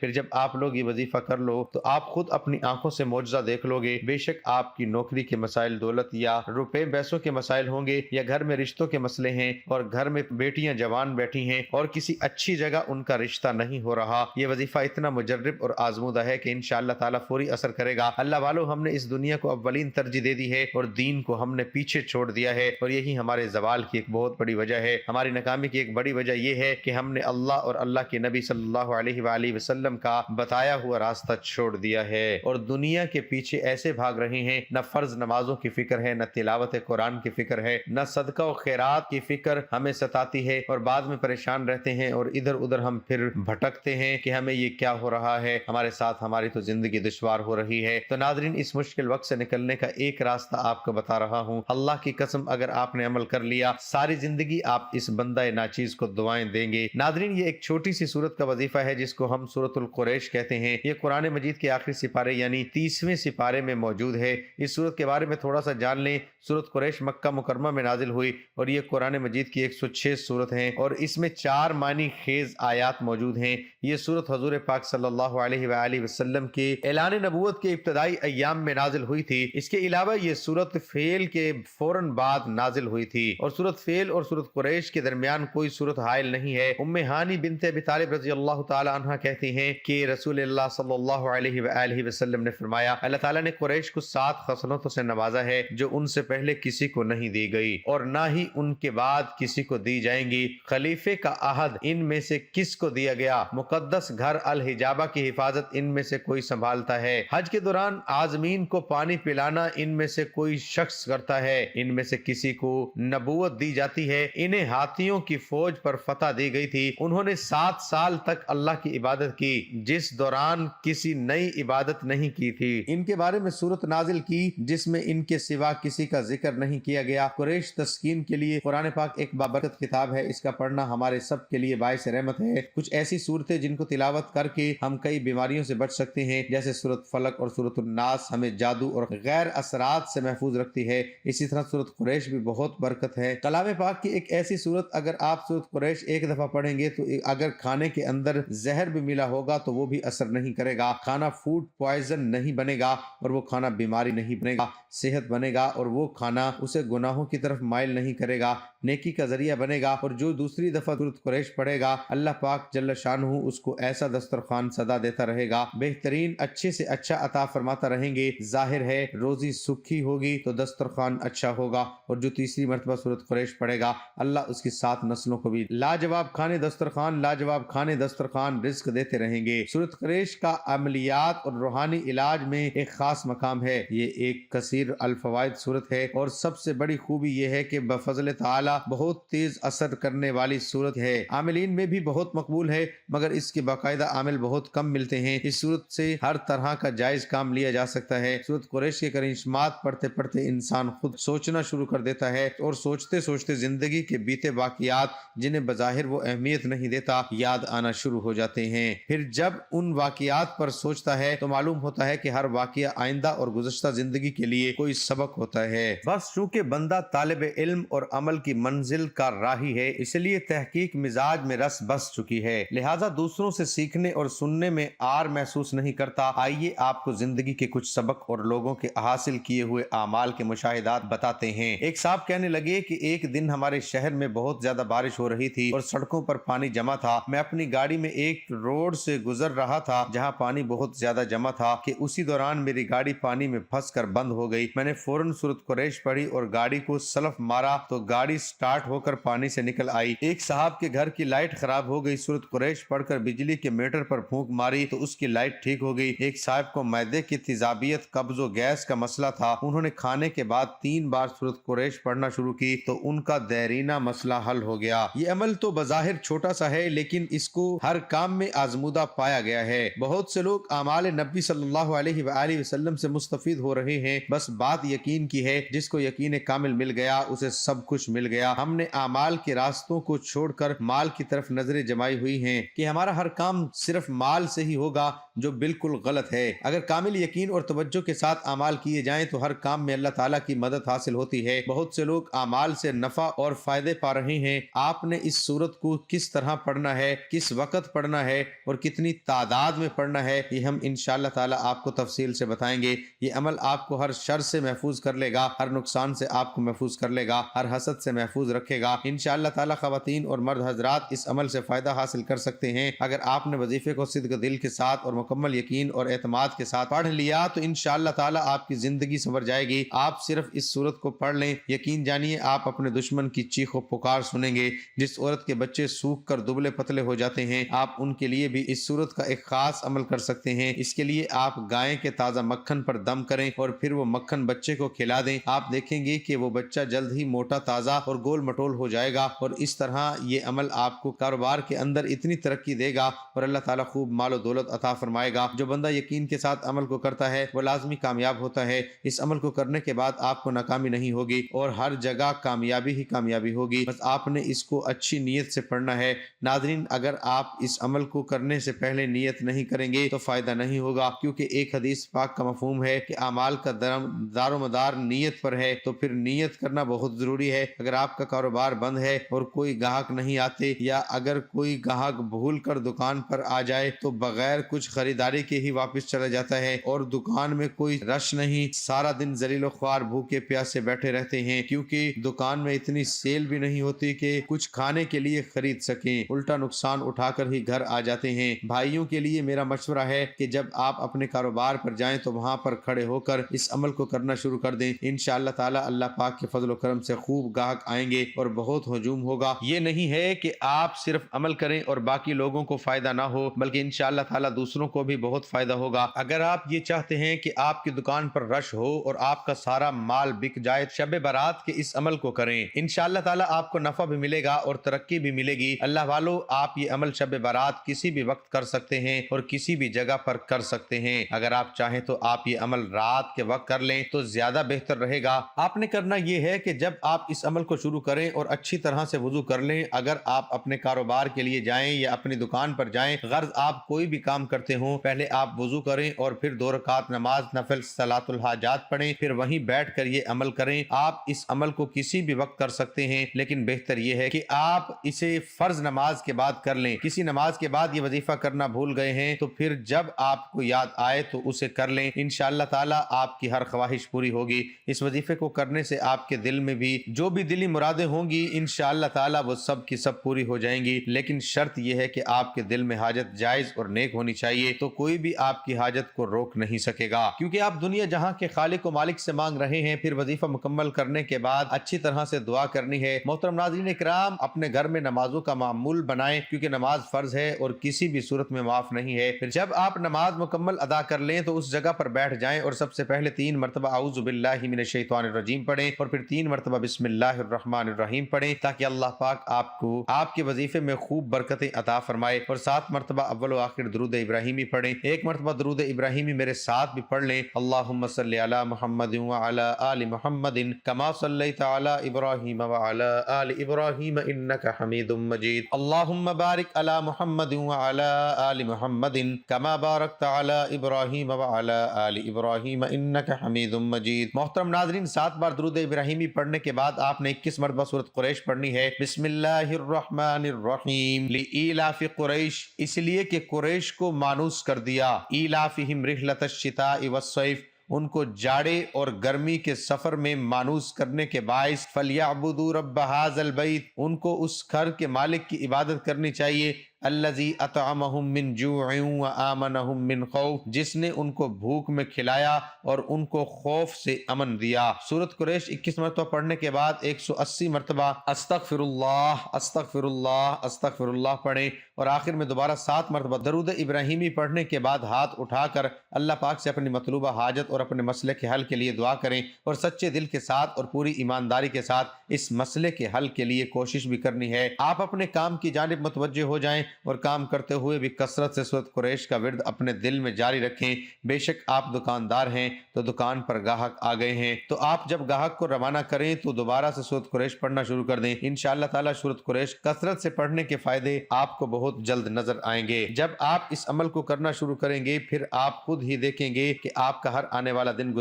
پھر جب آپ لوگ یہ وظیفہ کر لو تو آپ خود اپنی آنکھوں سے معجزہ دیکھ لو گے۔ بے شک آپ کی نوکری کے مسائل، دولت یا روپے پیسوں کے مسائل ہوں گے، یا گھر میں رشتوں کے مسئلے ہیں اور گھر میں بیٹیاں جوان بیٹھی ہیں اور کسی اچھی جگہ ان کا رشتہ نہیں ہو رہا، یہ وظیفہ اتنا مجرب اور آزمودہ ہے کہ انشاءاللہ تعالی فوری اثر کرے گا۔ اللہ والو، ہم نے اس دنیا کو اولین ترجیح دے دی ہے اور دین کو ہم نے پیچھے چھوڑ دیا ہے، اور یہی ہمارے زوال کی ایک بہت بڑی وجہ ہے۔ ہماری ناکامی کی ایک بڑی وجہ یہ ہے کہ ہم نے اللہ اور اللہ کے نبی صلی اللہ علیہ وآلہ وسلم کا بتایا ہوا راستہ چھوڑ دیا ہے اور دنیا کے پیچھے ایسے بھاگ رہے ہیں، نہ فرض نمازوں کی فکر ہے، نہ تلاوت قرآن کی فکر ہے، نہ صدقہ و خیرات کی فکر ہمیں ستاتی ہے، اور بعد میں پریشان رہتے ہیں اور ادھر ادھر ہم پھر بھٹکتے ہیں کہ ہمیں یہ کیا ہو رہا ہے، ہمارے ساتھ ہماری تو زندگی دشوار ہو رہی ہے۔ تو ناظرین، اس مشکل وقت سے نکلنے کا ایک راستہ آپ کو بتا رہا ہوں۔ اللہ کی قسم، اگر آپ نے عمل کر لیا، ساری زندگی آپ اس بندہ ناچیز کو دعائیں دیں گے۔ ناظرین، یہ ایک چھوٹی سی سورت کا وظیفہ ہے جس کو ہم سورۃ القریش کہتے ہیں۔ یہ قرآن مجید کے آخری سپارے یعنی 30ویں سپارے میں موجود ہے۔ اس سورت کے بارے میں تھوڑا سا جان لیں۔ سورۃ قریش مکہ مکرمہ میں نازل ہوئی اور یہ قرآن مجید کی 106 سورت ہیں اور اس میں 4 معنی خیز آیات موجود ہیں۔ یہ سورت حضور پاک صلی اللہ علیہ وآلہ وسلم کے اعلان نبوت کے ابتدائی ایام میں نازل ہوئی تھی۔ اس کے علاوہ یہ سورت فیل کے فوراً بعد نازل ہوئی تھی، اور سورت فیل اور سورت قریش کے درمیان کوئی سورت حائل نہیں ہے۔ ام ہانی بنت ابی طالب رضی اللہ تعالی عنہ کہتی ہیں کہ رسول اللہ صلی اللہ علیہ وآلہ وسلم نے فرمایا، اللہ تعالیٰ نے قریش کو 7 خصلتوں سے نوازا ہے جو ان سے پہلے کسی کو نہیں دی گئی اور نہ ہی ان کے بعد کسی کو دی جائیں گی۔ خلیفے کا عہد ان میں سے کس کو دیا گیا؟ مقدس گھر الحجابہ کی حفاظت ان میں سے کوئی سنبھالتا ہے؟ حج کے دوران عازمین کو پانی پلانا ان میں سے کوئی شخص کرتا ہے؟ ان میں سے کسی کو نبوت دی جاتی ہے؟ انہیں ہاتھیوں کی فوج پر فتح دی گئی تھی، انہوں نے 7 سال تک اللہ کی عبادت کی جس دوران کسی نئی عبادت نہیں کی تھی۔ ان کے بارے میں سورت نازل کی جس میں ان کے سوا کسی کا ذکر نہیں کیا گیا۔ قریش تسکین کے لیے قرآن پاک ایک بابرکت کتاب ہے، اس کا پڑھنا ہمارے سب کے لیے باعث رحمت ہے۔ کچھ ایسی صورتیں جن کو تلاوت کر کے ہم کئی بیماریوں سے بچ سکتے ہیں، جیسے سورت فلق اور سورت الناس ہمیں جادو اور غیر اثرات سے محفوظ رکھتی ہے۔ اسی طرح سورت قریش بھی بہت برکت ہے۔ کلام پاک کی ایک ایسی سورت، اگر آپ سورت قریش ایک دفعہ پڑھیں گے تو اگر کھانے کے اندر زہر بھی ملا ہوگا تو وہ بھی اثر نہیں کرے گا، کھانا فوڈ پوائزن نہیں بنے گا اور وہ کھانا بیماری نہیں بنے گا، صحت بنے گا، اور وہ کھانا اسے گناہوں کی طرف مائل نہیں کرے گا، نیکی کا ذریعہ بنے گا۔ اور جو دوسری دفعہ سورت قریش پڑھے گا، اللہ پاک جل شانہ اس کو ایسا دسترخوان صدا دیتا رہے گا، بہترین اچھے سے اچھا عطا فرماتا رہیں گے۔ ظاہر ہے روزی سکھی ہوگی تو دسترخوان اچھا ہوگا، اور جو تیسری مرتبہ سورت قریش پڑھے گا، اللہ اس کی 7 نسلوں کو بھی لاجواب کھانے دسترخوان، لاجواب کھانے دسترخوان رزق دیتے رہیں گے۔ سورت قریش کا عملیات اور روحانی علاج میں ایک خاص مقام ہے۔ یہ ایک کثیر الفوائد صورت ہے اور سب سے بڑی خوبی یہ ہے کہ بفضل تعالی بہت تیز اثر کرنے والی صورت ہے، عاملین میں بھی بہت مقبول ہے، مگر اس کے باقاعدہ عامل بہت کم ملتے ہیں۔ اس صورت سے ہر طرح کا جائز کام لیا جا سکتا ہے۔ سورت قریش کے کرشمات پڑھتے پڑھتے انسان خود سوچنا شروع کر دیتا ہے اور سوچتے سوچتے زندگی کے بیتے واقعات جنہیں بظاہر وہ اہمیت نہیں دیتا یاد آنا شروع ہو جاتے ہیں۔ پھر جب ان واقعات پر سوچتا ہے تو معلوم ہوتا ہے کہ ہر واقعہ آئندہ اور گزشتہ زندگی کے لیے کوئی سبق ہوتا ہے۔ بس چونکہ بندہ طالب علم اور عمل کی منزل کا راہی ہے، اس لیے تحقیق مزاج میں رس بس چکی ہے، لہٰذا دوسروں سے سیکھنے اور سننے میں آر محسوس نہیں کرتا۔ آئیے آپ کو زندگی کے کچھ سبق اور لوگوں کے حاصل کیے ہوئے اعمال کے مشاہدات بتاتے ہیں۔ ایک صاحب کہنے لگے کہ ایک دن ہمارے شہر میں بہت زیادہ بارش ہو رہی تھی اور سڑکوں پر پانی جمع تھا۔ میں اپنی گاڑی میں ایک روڈ سے گزر رہا تھا جہاں پانی بہت زیادہ جمع تھا کہ اسی دوران میری گاڑی پانی میں پھنس کر بند ہو گئی۔ میں نے فوراً سورت قریش پڑھی اور گاڑی کو سلف مارا تو گاڑی سٹارٹ ہو کر پانی سے نکل آئی۔ ایک صاحب کے گھر کی لائٹ خراب ہو گئی، سورت قریش پڑھ کر بجلی کے میٹر پر پھونک ماری تو اس کی لائٹ ٹھیک ہو گئی۔ ایک صاحب کو معدے کی تیزابیت، قبض و گیس کا مسئلہ تھا، انہوں نے کھانے کے بعد 3 بار سورت قریش پڑھنا شروع کی تو ان کا دیرینہ مسئلہ حل ہو گیا۔ یہ عمل تو بظاہر چھوٹا سا ہے لیکن اس کو ہر کام میں آزمودہ پایا گیا ہے۔ بہت سے لوگ اعمال نبی صلی اللہ علیہ وآلہ وسلم سے مستفید ہو رہے ہیں، بس بات یقین کی ہے، جس کو یقین کامل مل گیا اسے سب کچھ مل گیا۔ ہم نے اعمال کے راستوں کو چھوڑ کر مال کی طرف نظریں جمائی ہوئی ہیں کہ ہمارا ہر کام صرف مال سے ہی ہوگا، جو بالکل غلط ہے۔ اگر کامل یقین اور توجہ کے ساتھ اعمال کیے جائیں تو ہر کام میں اللہ تعالیٰ کی مدد حاصل ہوتی ہے۔ بہت سے لوگ اعمال سے نفع اور فائدے پا رہے ہیں۔ آپ نے اس سورت کو کس طرح پڑھنا ہے، کس وقت پڑھنا ہے اور کتنی تعداد میں پڑھنا ہے، یہ ہم انشاءاللہ تعالیٰ آپ کو تفصیل سے بتائیں گے۔ یہ عمل آپ کو ہر شر سے محفوظ کر لے گا، ہر نقصان سے آپ کو محفوظ کر لے گا، ہر حسد سے محفوظ رکھے گا۔ انشاءاللہ تعالیٰ خواتین اور مرد حضرات اس عمل سے فائدہ حاصل کر سکتے ہیں۔ اگر آپ نے وظیفے کو صدق دل کے ساتھ اور مکمل یقین اور اعتماد کے ساتھ پڑھ لیا تو انشاءاللہ تعالیٰ آپ کی زندگی سنور جائے گی۔ آپ صرف اس سورت کو پڑھ لیں، یقین جانیے آپ اپنے دشمن کی چیخ و پکار سنیں گے۔ جس عورت کے بچے سوکھ کر دبلے پتلے ہو جاتے ہیں، آپ ان کے لیے بھی اس سورت کا ایک خاص عمل کر سکتے ہیں۔ اس کے لیے آپ گائے کے تازہ مکھن پر دم کریں اور پھر وہ مکھن بچے کو کھلا دیں۔ آپ دیکھیں گے کہ وہ بچہ جلد ہی موٹا تازہ اور گول مٹول ہو جائے گا، اور اس طرح یہ عمل آپ کو کاروبار کے اندر اتنی ترقی دے گا اور اللہ تعالیٰ خوب مال و دولت عطا فرمائے گا۔ جو بندہ یقین کے ساتھ عمل کو کرتا ہے وہ لازمی کامیاب ہوتا ہے۔ اس عمل کو کرنے کے بعد آپ کو ناکامی نہیں ہوگی اور ہر جگہ کامیابی ہی کامیابی ہوگی۔ بس آپ نے اس کو اچھی نیت سے پڑھنا ہے۔ ناظرین، اگر آپ اس عمل کو کرنے سے پہلے نیت نہیں کریں گے تو فائدہ نہیں ہوگا، کیونکہ ایک حدیث پاک کا مفہوم ہے کہ اعمال کا دار و مدار نیت پر ہے، تو پھر نیت کرنا بہت ضروری ہے۔ اگر آپ کا کاروبار بند ہے اور کوئی گاہک نہیں آتے، یا اگر کوئی گاہک بھول کر دکان پر آ جائے تو بغیر کچھ خریداری کے ہی واپس چلا جاتا ہے، اور دکان میں کوئی رش نہیں، سارا دن ذلیل و خوار بھوکے پیاسے بیٹھے رہتے ہیں، کیونکہ دکان میں اتنی سیل بھی نہیں ہوتی کہ کچھ کھانے کے لیے خرید سکیں، الٹا نقصان اٹھا کر ہی گھر آ جاتے ہیں۔ بھائیوں کے لیے میرا مشورہ ہے کہ جب آپ اپنے کاروبار پر جائیں تو وہاں پر کھڑے ہو کر اس عمل کو کرنا شروع کر دیں۔ انشاءاللہ تعالیٰ اللہ پاک کے فضل و کرم سے خوب گاہک آئیں گے اور بہت ہجوم ہوگا۔ یہ نہیں ہے کہ آپ صرف عمل کریں اور باقی لوگوں کو فائدہ نہ ہو، بلکہ انشاءاللہ تعالیٰ دوسروں کو بھی بہت فائدہ ہوگا۔ اگر آپ یہ چاہتے ہیں کہ آپ کی دکان پر رش ہو اور آپ کا سارا مال بک جائے، شب برات کے اس عمل کو کریں، انشاءاللہ تعالیٰ آپ کو نفع بھی ملے گا اور ترقی بھی ملے گی۔ اللہ والو، آپ یہ عمل شب برات کسی بھی وقت کر سکتے ہیں اور کسی بھی جگہ پر کر سکتے ہیں۔ اگر آپ چاہیں تو آپ یہ عمل رات کے وقت کر لیں تو زیادہ بہتر رہے گا۔ آپ نے کرنا یہ ہے کہ جب آپ اس عمل کو شروع کریں اور اچھی طرح سے وضو کر لیں، اگر آپ اپنے کاروبار کے لیے جائیں یا اپنی دکان پر جائیں، غرض آپ کوئی بھی کام کرتے ہوں، پہلے آپ وضو کریں اور پھر 2 رکعت نماز نفل صلاۃ الحاجات پڑھیں، پھر وہیں بیٹھ کر یہ عمل کریں۔ آپ اس عمل کو کسی بھی وقت کر سکتے ہیں، لیکن بہتر یہ ہے کہ آپ اسے فرض نماز کے بعد کر لیں۔ کسی نماز کے بعد یہ وظیفہ کرنا بھول گئے ہیں تو پھر جب آپ کو یاد آئے تو اسے کر لیں، انشاءاللہ تعالیٰ آپ کی ہر خواہش پوری ہوگی۔ اس وظیفے کو کرنے سے آپ کے دل میں بھی جو بھی دلی مرادیں ہوں گی انشاءاللہ تعالیٰ وہ سب کی سب پوری ہو جائیں گی، لیکن شرط یہ ہے کہ آپ کے دل میں حاجت جائز اور نیک ہونی چاہیے، تو کوئی بھی آپ کی حاجت کو روک نہیں سکے گا، کیونکہ آپ دنیا جہاں کے خالق و مالک سے مانگ رہے ہیں۔ پھر وظیفہ مکمل کرنے کے بعد اچھی طرح سے دعا کرنی ہے۔ محترم ناظرین اکرام، اپنے گھر میں نمازوں کا معمول بنائیں، کیونکہ نماز فرض ہے اور کسی بھی صورت میں معاف نہیں ہے۔ پھر جب آپ نماز مکمل ادا کر لیں تو اس جگہ پر بیٹھ جائیں اور سب سے پہلے 3 مرتبہ اعوذ باللہ من الشیطان الرجیم پڑھیں اور پھر 3 مرتبہ بسم اللہ الرحمن الرحیم پڑھیں، تاکہ اللہ پاک آپ کو آپ کے وظیفے میں خوب برکتیں عطا فرمائے۔ اور 7 مرتبہ اول و آخر درود ابراہیمی پڑھیں۔ 1 مرتبہ درود ابراہیمی میرے ساتھ بھی پڑھ لیں۔ اللہم صلی علی محمد وعلی آل محمد کما صلیت علی ابراہیم وعلی آل ابراہیم انک حمید مجید۔ اللہم بارک علی محمد وعلی آل محمد کما بارکت علی ابراہیم وعلی آل ابراہیم انک حمید مجید۔ محترم ناظرین، 7 بار درود ابراہیمی پڑھنے کے بعد آپ نے 21 مرتبہ سورۃ قریش پڑھنی ہے۔ بسم اللہ الرحمن الرحیم لإیلاف قریش، اس لیے کہ قریش کو مانوس کر دیا، ایلافہم رحلۃ الشتاء والصیف، ان کو جاڑے اور گرمی کے سفر میں مانوس کرنے کے باعث، فَلْيَعْبُدُوا رَبَّ هَذَا الْبَيْتِ، ان کو اس گھر کے مالک کی عبادت کرنی چاہیے، الذی اطعمہم من جوع وآمنہم من خوف، جس نے ان کو بھوک میں کھلایا اور ان کو خوف سے امن دیا۔ سورۃ قریش 21 مرتبہ پڑھنے کے بعد 180 مرتبہ استغفر اللہ استغفر اللہ استغفر اللہ پڑھیں، اور آخر میں دوبارہ 7 مرتبہ درود ابراہیمی پڑھنے کے بعد ہاتھ اٹھا کر اللہ پاک سے اپنی مطلوبہ حاجت اور اپنے مسئلے کے حل کے لیے دعا کریں، اور سچے دل کے ساتھ اور پوری ایمانداری کے ساتھ اس مسئلے کے حل کے لیے کوشش بھی کرنی ہے۔ آپ اپنے کام کی جانب متوجہ ہو جائیں اور کام کرتے ہوئے بھی کثرت سے سورۃ قریش کا ورد اپنے دل میں جاری رکھیں۔ بے شک آپ دکاندار ہیں تو دکان پر گاہک آ گئے ہیں، تو آپ جب گاہک کو روانہ کریں تو دوبارہ سے سورۃ قریش پڑھنا شروع کر دیں۔ انشاءاللہ تعالی سورۃ قریش کثرت سے پڑھنے کے فائدے آپ کو بہت جلد نظر آئیں گے۔ جب آپ اس عمل کو کرنا شروع کریں گے پھر آپ خود ہی دیکھیں گے کہ آپ کا ہر آنے والا دن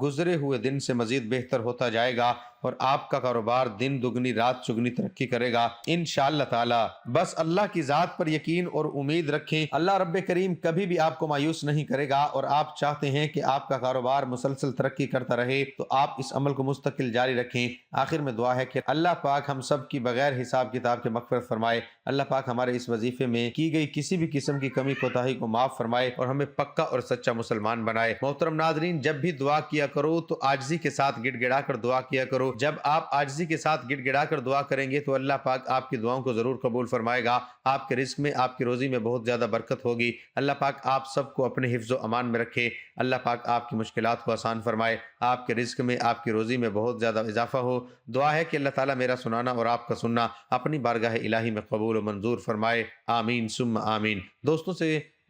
گزرے ہوئے دن سے مزید بہتر ہوتا جائے گا اور آپ کا کاروبار دن دگنی رات چگنی ترقی کرے گا انشاءاللہ تعالی۔ بس اللہ کی ذات پر یقین اور امید رکھیں، اللہ رب کریم کبھی بھی آپ کو مایوس نہیں کرے گا، اور آپ چاہتے ہیں کہ آپ کا کاروبار مسلسل ترقی کرتا رہے تو آپ اس عمل کو مستقل جاری رکھیں۔ آخر میں دعا ہے کہ اللہ پاک ہم سب کی بغیر حساب کتاب کے مغفرت فرمائے، اللہ پاک ہمارے اس وظیفے میں کی گئی کسی بھی قسم کی کمی کوتاہی کو معاف فرمائے اور ہمیں پکا اور سچا مسلمان بنائے۔ محترم ناظرین، جب بھی دعا کیا کرو تو عاجزی کے ساتھ گڑ گڑا کر دعا کیا کرو۔ جب آپ عاجزی کے ساتھ گڑ گڑا کر دعا کریں گے تو اللہ پاک آپ کی دعاؤں کو ضرور قبول فرمائے گا، آپ کے رزق میں، آپ کی روزی میں بہت زیادہ برکت ہوگی۔ اللہ پاک آپ سب کو اپنے حفظ و امان میں رکھے، اللہ پاک آپ کی مشکلات کو آسان فرمائے، آپ کے رزق میں، آپ کی روزی میں بہت زیادہ اضافہ ہو۔ دعا ہے کہ اللہ تعالیٰ میرا سنانا اور آپ کا سننا اپنی بارگاہ الہی میں قبول و منظور فرمائے، آمین ثم آمین۔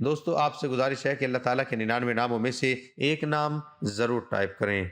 دوستو آپ سے گزارش ہے کہ اللہ تعالیٰ کے 99 ناموں میں سے ایک نام ضرور ٹائپ کریں۔